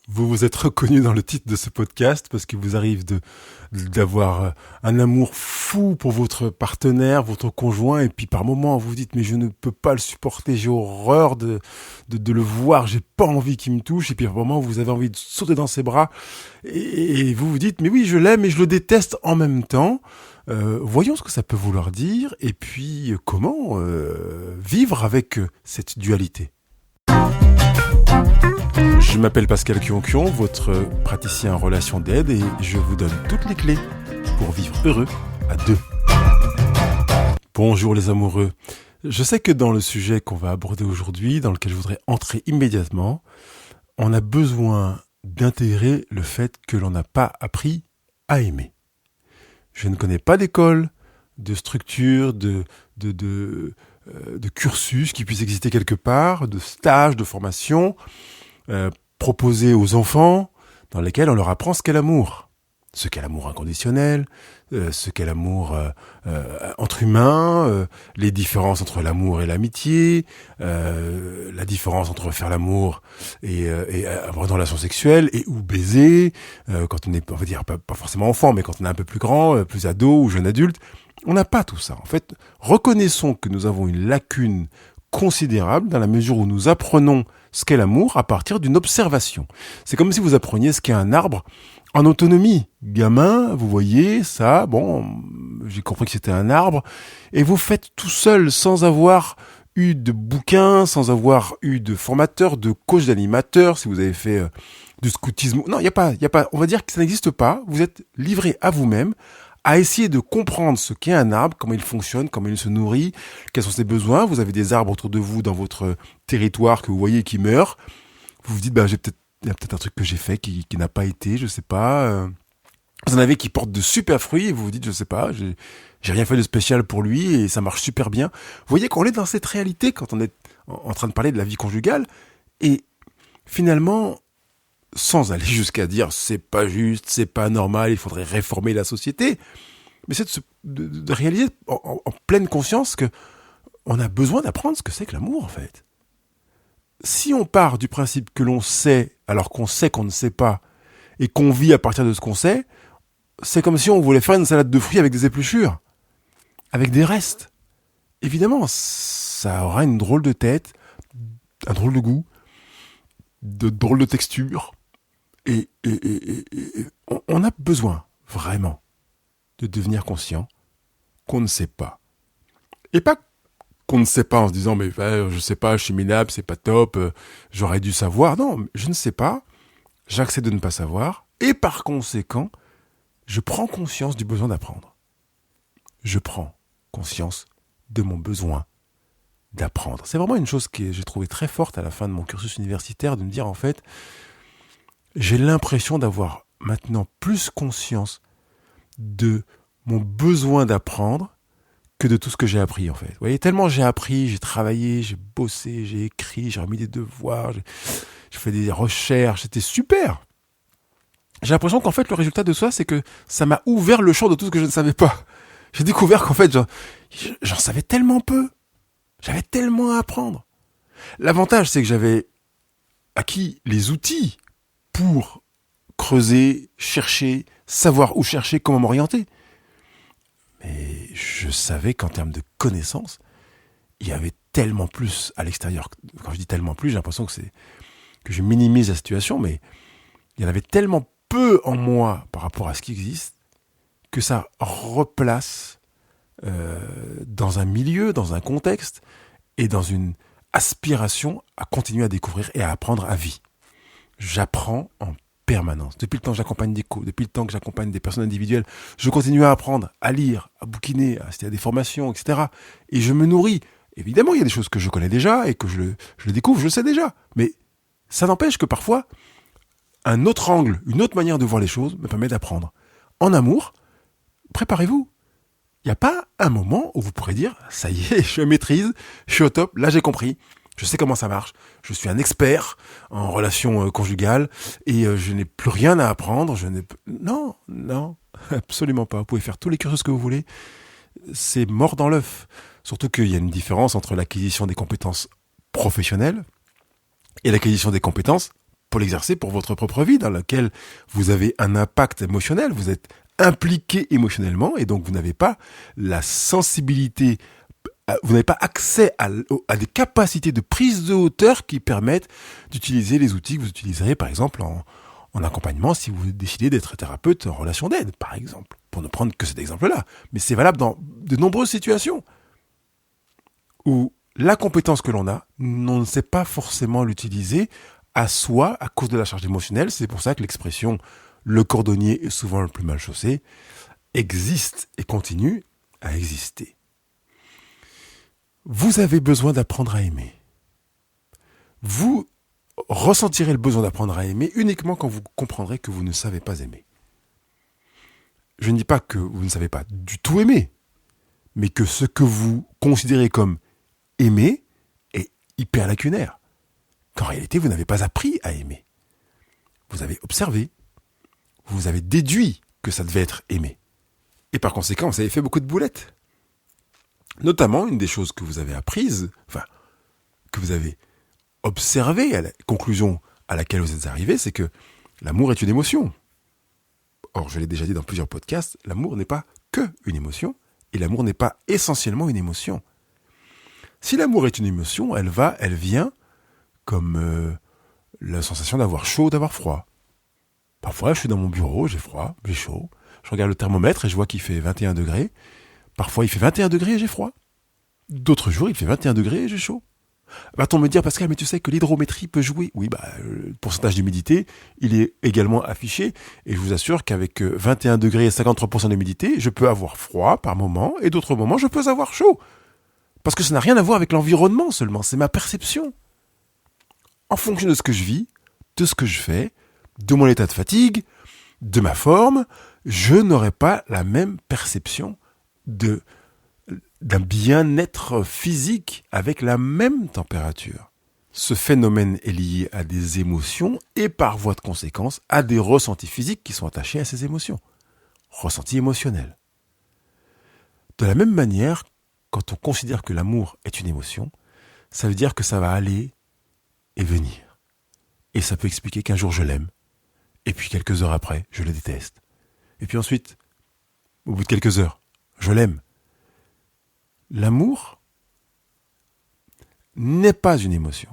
Vous vous êtes reconnu dans le titre de ce podcast parce qu'il vous arrive d'avoir un amour fou pour votre partenaire, votre conjoint, et puis par moments vous vous dites mais je ne peux pas le supporter, j'ai horreur de le voir, j'ai pas envie qu'il me touche, et puis par moments vous avez envie de sauter dans ses bras et vous vous dites mais oui je l'aime et je le déteste en même temps. Voyons ce que ça peut vouloir dire et puis comment vivre avec cette dualité. Je m'appelle Pascal Kionkion, votre praticien en relation d'aide, et je vous donne toutes les clés pour vivre heureux à deux. Bonjour les amoureux. Je sais que dans le sujet qu'on va aborder aujourd'hui, dans lequel je voudrais entrer immédiatement, on a besoin d'intégrer le fait que l'on n'a pas appris à aimer. Je ne connais pas d'école, de structure, de cursus qui puisse exister quelque part, de stage, de formation proposés aux enfants, dans lesquels on leur apprend ce qu'est l'amour. Ce qu'est l'amour inconditionnel, ce qu'est l'amour entre humains, les différences entre l'amour et l'amitié, la différence entre faire l'amour et avoir une relation sexuelle et ou baiser, quand on est, on va dire, pas forcément enfant, mais quand on est un peu plus grand, plus ado ou jeune adulte. On n'a pas tout ça. En fait, reconnaissons que nous avons une lacune considérable dans la mesure où nous apprenons ce qu'est l'amour à partir d'une observation. C'est comme si vous appreniez ce qu'est un arbre en autonomie. Gamin, vous voyez ça, bon, j'ai compris que c'était un arbre, et vous faites tout seul sans avoir eu de bouquins, sans avoir eu de formateur, de coach, d'animateur, si vous avez fait du scoutisme. Non, il y a pas, on va dire que ça n'existe pas. Vous êtes livré à vous-même, à essayer de comprendre ce qu'est un arbre, comment il fonctionne, comment il se nourrit, quels sont ses besoins. Vous avez des arbres autour de vous dans votre territoire que vous voyez qui meurent. Vous vous dites, il y a peut-être un truc que j'ai fait qui n'a pas été, je sais pas. Vous en avez qui portent de super fruits et vous vous dites, je sais pas, j'ai rien fait de spécial pour lui et ça marche super bien. Vous voyez qu'on est dans cette réalité quand on est en train de parler de la vie conjugale, et finalement, sans aller jusqu'à dire c'est pas juste, c'est pas normal, il faudrait réformer la société, mais c'est de réaliser en pleine conscience que on a besoin d'apprendre ce que c'est que l'amour en fait. Si on part du principe que l'on sait alors qu'on sait qu'on ne sait pas et qu'on vit à partir de ce qu'on sait, c'est comme si on voulait faire une salade de fruits avec des épluchures, avec des restes. Évidemment, ça aura une drôle de tête, un drôle de goût, de drôle de texture. Et on a besoin, vraiment, de devenir conscient qu'on ne sait pas. Et pas qu'on ne sait pas en se disant, mais je sais pas, je suis minable, c'est pas top, j'aurais dû savoir. Non, je ne sais pas, j'accepte de ne pas savoir, et par conséquent, je prends conscience du besoin d'apprendre. Je prends conscience de mon besoin d'apprendre. C'est vraiment une chose que j'ai trouvée très forte à la fin de mon cursus universitaire, de me dire, en fait, j'ai l'impression d'avoir maintenant plus conscience de mon besoin d'apprendre que de tout ce que j'ai appris en fait. Vous voyez, tellement j'ai appris, j'ai travaillé, j'ai bossé, j'ai écrit, j'ai remis des devoirs, j'ai fait des recherches, c'était super. J'ai l'impression qu'en fait le résultat de ça, c'est que ça m'a ouvert le champ de tout ce que je ne savais pas. J'ai découvert qu'en fait j'en savais tellement peu. J'avais tellement à apprendre. L'avantage, c'est que j'avais acquis les outils pour creuser, chercher, savoir où chercher, comment m'orienter. Mais je savais qu'en termes de connaissances, il y avait tellement plus à l'extérieur. Quand je dis tellement plus, j'ai l'impression que je minimise la situation, mais il y en avait tellement peu en moi par rapport à ce qui existe que ça replace dans un milieu, dans un contexte et dans une aspiration à continuer à découvrir et à apprendre à vie. J'apprends en permanence. Depuis le temps que j'accompagne des coachs, depuis le temps que j'accompagne des personnes individuelles, je continue à apprendre, à lire, à bouquiner, à assister à des formations, etc. Et je me nourris. Évidemment, il y a des choses que je connais déjà et que je le découvre, je le sais déjà. Mais ça n'empêche que parfois, un autre angle, une autre manière de voir les choses me permet d'apprendre. En amour, préparez-vous. Il n'y a pas un moment où vous pourrez dire « ça y est, je maîtrise, je suis au top, là j'ai compris ». Je sais comment ça marche, je suis un expert en relations conjugales et je n'ai plus rien à apprendre. Non, absolument pas. Vous pouvez faire tous les cursus que vous voulez, c'est mort dans l'œuf. Surtout qu'il y a une différence entre l'acquisition des compétences professionnelles et l'acquisition des compétences pour l'exercer pour votre propre vie, dans laquelle vous avez un impact émotionnel, vous êtes impliqué émotionnellement, et donc vous n'avez pas la sensibilité, vous n'avez pas accès à des capacités de prise de hauteur qui permettent d'utiliser les outils que vous utiliserez, par exemple, en accompagnement, si vous décidez d'être thérapeute en relation d'aide, par exemple, pour ne prendre que cet exemple-là. Mais c'est valable dans de nombreuses situations où la compétence que l'on a, on ne sait pas forcément l'utiliser à soi à cause de la charge émotionnelle. C'est pour ça que l'expression « le cordonnier est souvent le plus mal chaussé » existe et continue à exister. Vous avez besoin d'apprendre à aimer. Vous ressentirez le besoin d'apprendre à aimer uniquement quand vous comprendrez que vous ne savez pas aimer. Je ne dis pas que vous ne savez pas du tout aimer, mais que ce que vous considérez comme aimer est hyper lacunaire. Qu'en réalité, vous n'avez pas appris à aimer. Vous avez observé, vous avez déduit que ça devait être aimé. Et par conséquent, vous avez fait beaucoup de boulettes. Notamment, une des choses que vous avez apprises, que vous avez observé à la conclusion à laquelle vous êtes arrivé, c'est que l'amour est une émotion. Or, je l'ai déjà dit dans plusieurs podcasts, l'amour n'est pas que une émotion, et l'amour n'est pas essentiellement une émotion. Si l'amour est une émotion, elle vient comme la sensation d'avoir chaud ou d'avoir froid. Parfois, je suis dans mon bureau, j'ai froid, j'ai chaud. Je regarde le thermomètre et je vois qu'il fait 21 degrés. Parfois, il fait 21 degrés et j'ai froid. D'autres jours, il fait 21 degrés et j'ai chaud. Va-t-on me dire, Pascal, mais tu sais que l'hydrométrie peut jouer? Oui, le pourcentage d'humidité, il est également affiché. Et je vous assure qu'avec 21 degrés et 53% d'humidité, je peux avoir froid par moment et d'autres moments, je peux avoir chaud. Parce que ça n'a rien à voir avec l'environnement seulement, c'est ma perception. En fonction de ce que je vis, de ce que je fais, de mon état de fatigue, de ma forme, je n'aurai pas la même perception d'un bien-être physique avec la même température. Ce phénomène est lié à des émotions et par voie de conséquence à des ressentis physiques qui sont attachés à ces émotions. Ressentis émotionnels. De la même manière, quand on considère que l'amour est une émotion, ça veut dire que ça va aller et venir. Et ça peut expliquer qu'un jour je l'aime, et puis quelques heures après, je le déteste. Et puis ensuite, au bout de quelques heures, je l'aime. L'amour n'est pas une émotion,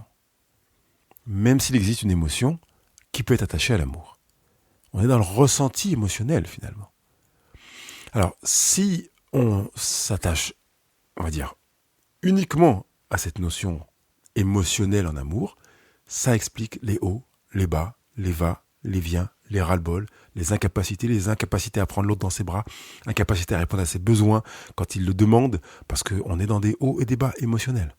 même s'il existe une émotion qui peut être attachée à l'amour. On est dans le ressenti émotionnel finalement. Alors, si on s'attache, on va dire, uniquement à cette notion émotionnelle en amour, ça explique les hauts, les bas, les va, les viens, les ras-le-bol, les incapacités à prendre l'autre dans ses bras, incapacité à répondre à ses besoins quand il le demande, parce qu'on est dans des hauts et des bas émotionnels.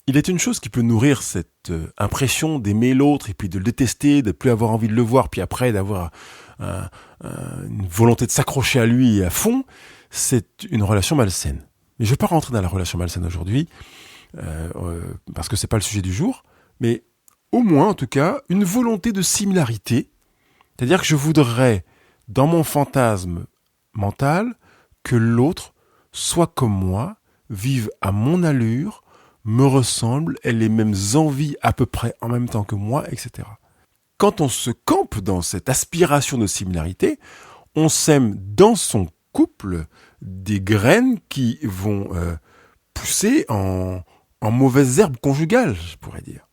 Il est une chose qui peut nourrir cette impression d'aimer l'autre et puis de le détester, de ne plus avoir envie de le voir, puis après d'avoir une volonté de s'accrocher à lui à fond, c'est une relation malsaine. Mais je ne vais pas rentrer dans la relation malsaine aujourd'hui, parce que ce n'est pas le sujet du jour, mais au moins, en tout cas, une volonté de similarité, c'est-à-dire que je voudrais, dans mon fantasme mental, que l'autre soit comme moi, vive à mon allure, me ressemble, ait les mêmes envies à peu près en même temps que moi, etc. Quand on se campe dans cette aspiration de similarité, on sème dans son couple des graines qui vont pousser en mauvaises herbes conjugales, je pourrais dire.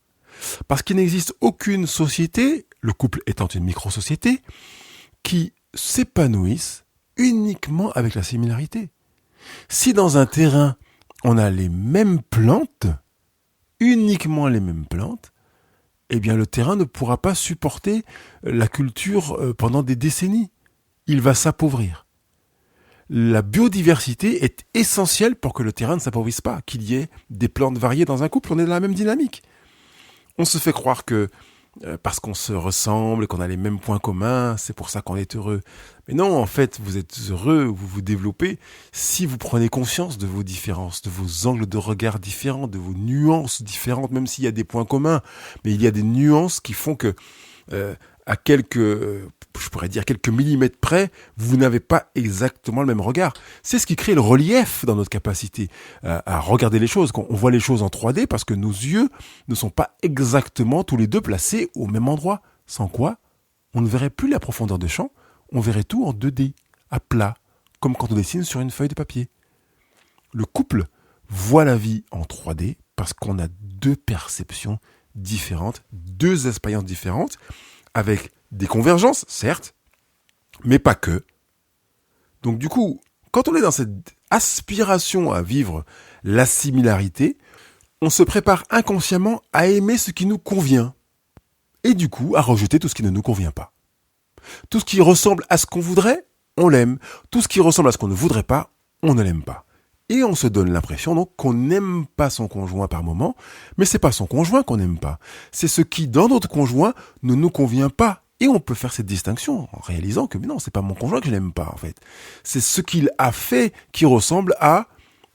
Parce qu'il n'existe aucune société, le couple étant une micro-société, qui s'épanouisse uniquement avec la similarité. Si dans un terrain, on a les mêmes plantes, uniquement les mêmes plantes, eh bien le terrain ne pourra pas supporter la culture pendant des décennies. Il va s'appauvrir. La biodiversité est essentielle pour que le terrain ne s'appauvrisse pas, qu'il y ait des plantes variées dans un couple, on est dans la même dynamique. On se fait croire que parce qu'on se ressemble, qu'on a les mêmes points communs, c'est pour ça qu'on est heureux. Mais non, en fait, vous êtes heureux, vous vous développez si vous prenez conscience de vos différences, de vos angles de regard différents, de vos nuances différentes, même s'il y a des points communs. Mais il y a des nuances qui font que à quelques, je pourrais dire quelques millimètres près, vous n'avez pas exactement le même regard. C'est ce qui crée le relief dans notre capacité à regarder les choses. Quand on voit les choses en 3D, parce que nos yeux ne sont pas exactement tous les deux placés au même endroit. Sans quoi, on ne verrait plus la profondeur de champ, on verrait tout en 2D, à plat, comme quand on dessine sur une feuille de papier. Le couple voit la vie en 3D parce qu'on a deux perceptions différentes, deux expériences différentes, avec des convergences, certes, mais pas que. Donc du coup, quand on est dans cette aspiration à vivre la similarité, on se prépare inconsciemment à aimer ce qui nous convient, et du coup à rejeter tout ce qui ne nous convient pas. Tout ce qui ressemble à ce qu'on voudrait, on l'aime. Tout ce qui ressemble à ce qu'on ne voudrait pas, on ne l'aime pas. Et on se donne l'impression donc qu'on n'aime pas son conjoint par moment, mais c'est pas son conjoint qu'on n'aime pas. C'est ce qui, dans notre conjoint, ne nous convient pas. Et on peut faire cette distinction en réalisant que mais non, c'est pas mon conjoint que je n'aime pas en fait. C'est ce qu'il a fait qui ressemble à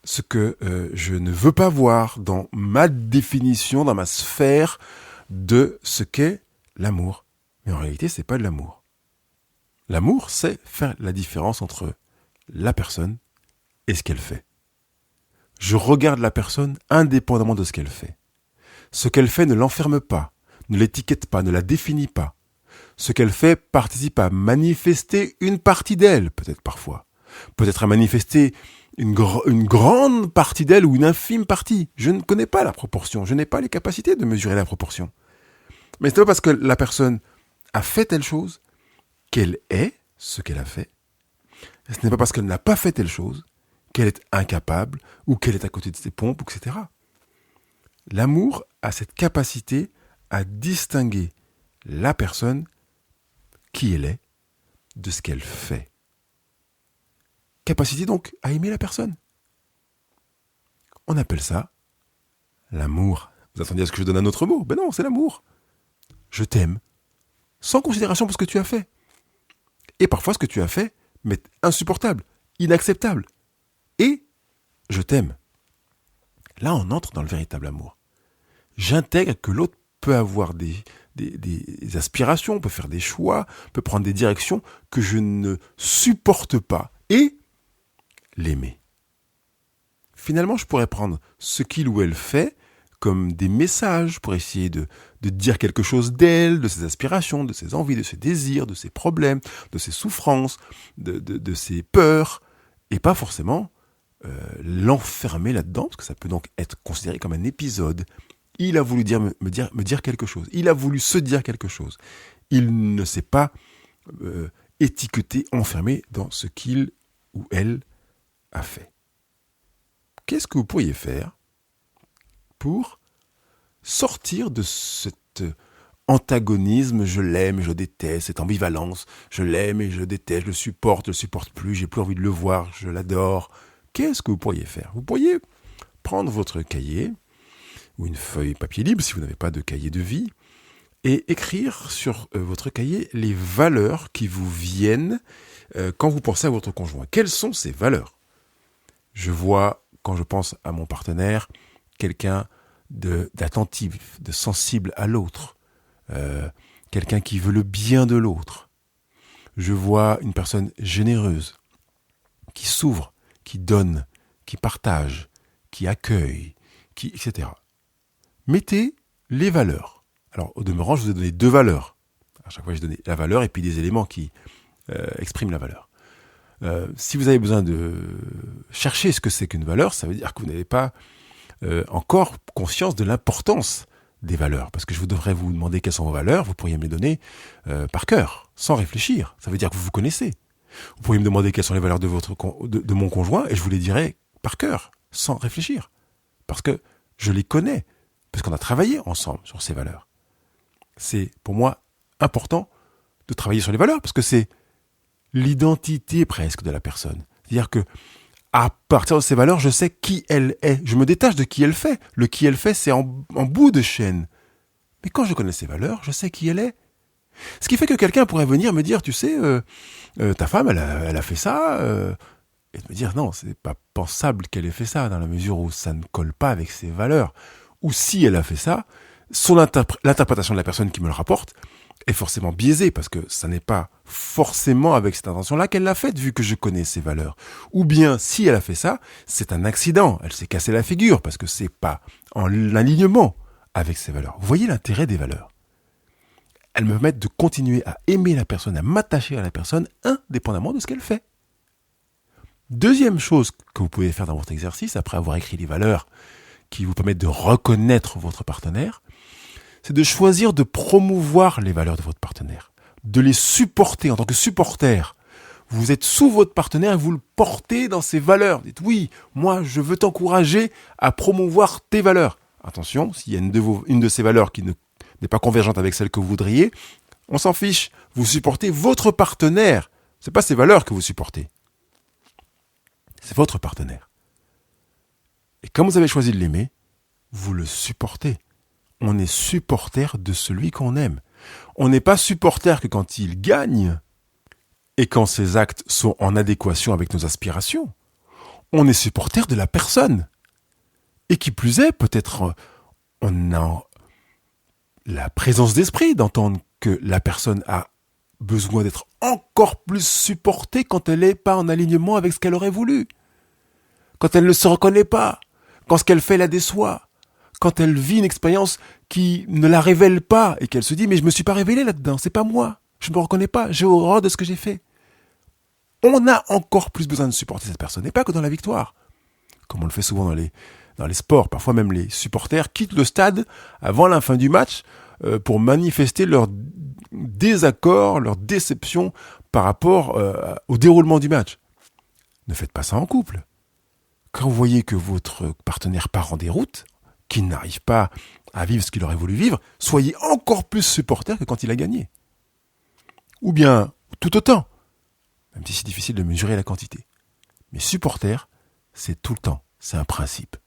ce que je ne veux pas voir dans ma définition, dans ma sphère de ce qu'est l'amour. Mais en réalité, c'est pas de l'amour. L'amour, c'est faire la différence entre la personne et ce qu'elle fait. Je regarde la personne indépendamment de ce qu'elle fait. Ce qu'elle fait ne l'enferme pas, ne l'étiquette pas, ne la définit pas. Ce qu'elle fait participe à manifester une partie d'elle, peut-être parfois. Peut-être à manifester une grande partie d'elle ou une infime partie. Je ne connais pas la proportion, je n'ai pas les capacités de mesurer la proportion. Mais ce n'est pas parce que la personne a fait telle chose qu'elle est ce qu'elle a fait. Et ce n'est pas parce qu'elle n'a pas fait telle chose qu'elle est incapable ou qu'elle est à côté de ses pompes, etc. L'amour a cette capacité à distinguer la personne, qui elle est, de ce qu'elle fait. Capacité donc à aimer la personne. On appelle ça l'amour. Vous attendiez à ce que je donne un autre mot? Ben non, c'est l'amour. Je t'aime, sans considération pour ce que tu as fait. Et parfois ce que tu as fait m'est insupportable, inacceptable. Et je t'aime. Là, on entre dans le véritable amour. J'intègre que l'autre peut avoir des aspirations, peut faire des choix, peut prendre des directions que je ne supporte pas. Et l'aimer. Finalement, je pourrais prendre ce qu'il ou elle fait comme des messages pour essayer de dire quelque chose d'elle, de ses aspirations, de ses envies, de ses désirs, de ses problèmes, de ses souffrances, de ses peurs, et pas forcément l'enfermer là-dedans, parce que ça peut donc être considéré comme un épisode. Il a voulu me dire quelque chose. Il a voulu se dire quelque chose. Il ne s'est pas étiqueté, enfermé dans ce qu'il ou elle a fait. Qu'est-ce que vous pourriez faire pour sortir de cet antagonisme, je l'aime et je déteste, cette ambivalence, je l'aime et je déteste, je le supporte plus, j'ai plus envie de le voir, je l'adore. Qu'est-ce que vous pourriez faire? Vous pourriez prendre votre cahier ou une feuille papier libre si vous n'avez pas de cahier de vie et écrire sur votre cahier les valeurs qui vous viennent quand vous pensez à votre conjoint. Quelles sont ces valeurs? Je vois, quand je pense à mon partenaire, quelqu'un d'attentif, de sensible à l'autre, quelqu'un qui veut le bien de l'autre. Je vois une personne généreuse, qui s'ouvre, qui donne, qui partage, qui accueille, etc. Mettez les valeurs. Alors, au demeurant, je vous ai donné 2 valeurs. À chaque fois, j'ai donné la valeur et puis des éléments qui expriment la valeur. Si vous avez besoin de chercher ce que c'est qu'une valeur, ça veut dire que vous n'avez pas encore conscience de l'importance des valeurs. Parce que je devrais vous demander quelles sont vos valeurs, vous pourriez me les donner par cœur, sans réfléchir. Ça veut dire que vous vous connaissez. Vous pourriez me demander quelles sont les valeurs de mon conjoint, et je vous les dirai par cœur, sans réfléchir. Parce que je les connais, parce qu'on a travaillé ensemble sur ces valeurs. C'est pour moi important de travailler sur les valeurs, parce que c'est l'identité presque de la personne. C'est-à-dire que à partir de ces valeurs, je sais qui elle est. Je me détache de qui elle fait. Le qui elle fait, c'est en bout de chaîne. Mais quand je connais ces valeurs, je sais qui elle est. Ce qui fait que quelqu'un pourrait venir me dire, tu sais, ta femme, elle a fait ça, et me dire, non, c'est pas pensable qu'elle ait fait ça, dans la mesure où ça ne colle pas avec ses valeurs. Ou si elle a fait ça, l'interprétation de la personne qui me le rapporte est forcément biaisée, parce que ça n'est pas forcément avec cette intention-là qu'elle l'a faite, vu que je connais ses valeurs. Ou bien, si elle a fait ça, c'est un accident, elle s'est cassé la figure, parce que c'est pas en alignement avec ses valeurs. Vous voyez l'intérêt des valeurs. Elles me permettent de continuer à aimer la personne, à m'attacher à la personne, indépendamment de ce qu'elle fait. Deuxième chose que vous pouvez faire dans votre exercice, après avoir écrit les valeurs qui vous permettent de reconnaître votre partenaire, c'est de choisir de promouvoir les valeurs de votre partenaire, de les supporter en tant que supporter. Vous êtes sous votre partenaire et vous le portez dans ses valeurs. Vous dites oui, moi je veux t'encourager à promouvoir tes valeurs. Attention, s'il y a une de ces valeurs qui n'est pas convergente avec celle que vous voudriez, on s'en fiche. Vous supportez votre partenaire. C'est pas ses valeurs que vous supportez. C'est votre partenaire. Et comme vous avez choisi de l'aimer, vous le supportez. On est supporter de celui qu'on aime. On n'est pas supporter que quand il gagne et quand ses actes sont en adéquation avec nos aspirations. On est supporter de la personne. Et qui plus est, peut-être on a la présence d'esprit d'entendre que la personne a besoin d'être encore plus supportée quand elle n'est pas en alignement avec ce qu'elle aurait voulu. Quand elle ne se reconnaît pas. Quand ce qu'elle fait la déçoit. Quand elle vit une expérience qui ne la révèle pas et qu'elle se dit « mais je me suis pas révélé là-dedans, c'est pas moi, je ne me reconnais pas, j'ai horreur de ce que j'ai fait ». On a encore plus besoin de supporter cette personne, et pas que dans la victoire. Comme on le fait souvent dans les sports, parfois même les supporters quittent le stade avant la fin du match pour manifester leur désaccord, leur déception par rapport au déroulement du match. Ne faites pas ça en couple. Quand vous voyez que votre partenaire part en déroute, qu'il n'arrive pas à vivre ce qu'il aurait voulu vivre, soyez encore plus supporter que quand il a gagné. Ou bien, tout autant, même si c'est difficile de mesurer la quantité. Mais supporter, c'est tout le temps, c'est un principe.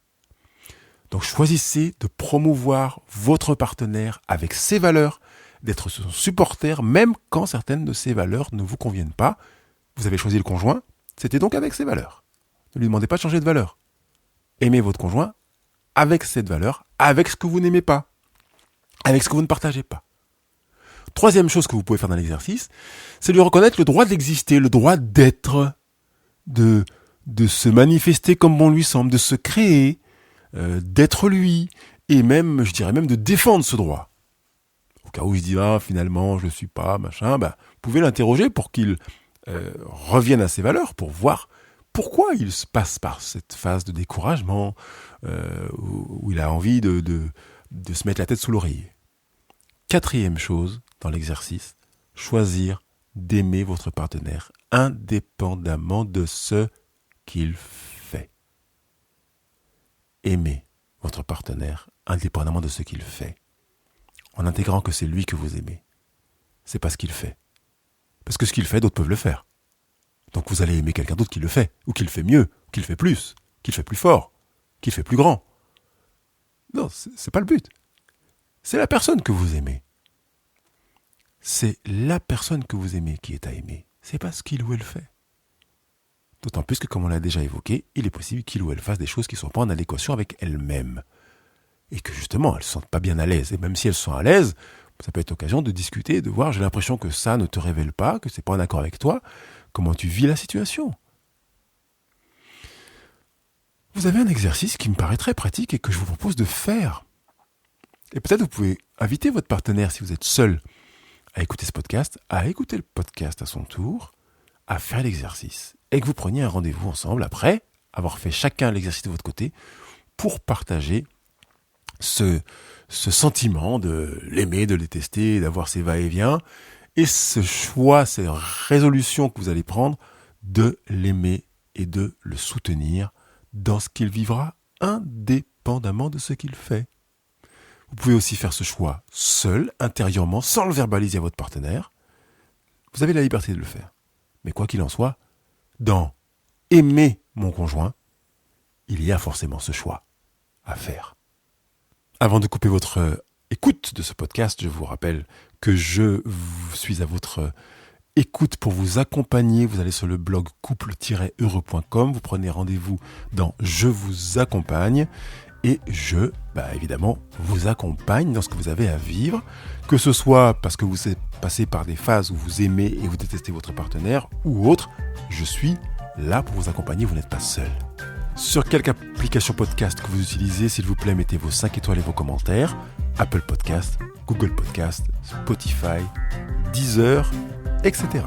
Donc choisissez de promouvoir votre partenaire avec ses valeurs, d'être son supporter, même quand certaines de ses valeurs ne vous conviennent pas. Vous avez choisi le conjoint, c'était donc avec ses valeurs. Ne lui demandez pas de changer de valeur. Aimez votre conjoint avec cette valeur, avec ce que vous n'aimez pas, avec ce que vous ne partagez pas. Troisième chose que vous pouvez faire dans l'exercice, c'est lui reconnaître le droit d'exister, le droit d'être, de se manifester comme bon lui semble, de se créer, d'être lui, et même, je dirais même, de défendre ce droit. Au cas où il se dit, finalement, je ne suis pas, machin, vous pouvez l'interroger pour qu'il revienne à ses valeurs, pour voir pourquoi il se passe par cette phase de découragement, où il a envie de se mettre la tête sous l'oreiller. Quatrième chose dans l'exercice, choisir d'aimer votre partenaire indépendamment de ce qu'il fait. Aimez votre partenaire indépendamment de ce qu'il fait, en intégrant que c'est lui que vous aimez. C'est pas ce qu'il fait. Parce que ce qu'il fait, d'autres peuvent le faire. Donc vous allez aimer quelqu'un d'autre qui le fait, ou qui le fait mieux, ou qui le fait plus, qui le fait plus fort, qui le fait plus grand. Non, c'est pas le but. C'est la personne que vous aimez. C'est la personne que vous aimez qui est à aimer. C'est pas ce qu'il ou elle fait. D'autant plus que, comme on l'a déjà évoqué, il est possible qu'il ou elle fasse des choses qui ne sont pas en adéquation avec elle-même. Et que justement, elles ne se sentent pas bien à l'aise. Et même si elles sont à l'aise, ça peut être l'occasion de discuter, de voir, j'ai l'impression que ça ne te révèle pas, que c'est pas en accord avec toi. Comment tu vis la situation? Vous avez un exercice qui me paraît très pratique et que je vous propose de faire. Et peut-être vous pouvez inviter votre partenaire, si vous êtes seul, à écouter ce podcast, à écouter le podcast à son tour, à faire l'exercice. Et que vous preniez un rendez-vous ensemble après avoir fait chacun l'exercice de votre côté pour partager ce sentiment de l'aimer, de le détester, d'avoir ses va-et-vient, et ce choix, ces résolutions que vous allez prendre de l'aimer et de le soutenir dans ce qu'il vivra indépendamment de ce qu'il fait. Vous pouvez aussi faire ce choix seul, intérieurement, sans le verbaliser à votre partenaire. Vous avez la liberté de le faire. Mais quoi qu'il en soit, dans aimer mon conjoint, il y a forcément ce choix à faire. Avant de couper votre écoute de ce podcast, je vous rappelle que je suis à votre écoute pour vous accompagner. Vous allez sur le blog couple-heureux.com, vous prenez rendez-vous dans Je vous accompagne et je, évidemment, vous accompagne dans ce que vous avez à vivre, que ce soit parce que vous êtes passé par des phases où vous aimez et vous détestez votre partenaire ou autre, je suis là pour vous accompagner, vous n'êtes pas seul. Sur quelque application podcast que vous utilisez, s'il vous plaît, mettez vos 5 étoiles et vos commentaires. Apple Podcast, Google Podcast, Spotify, Deezer, etc.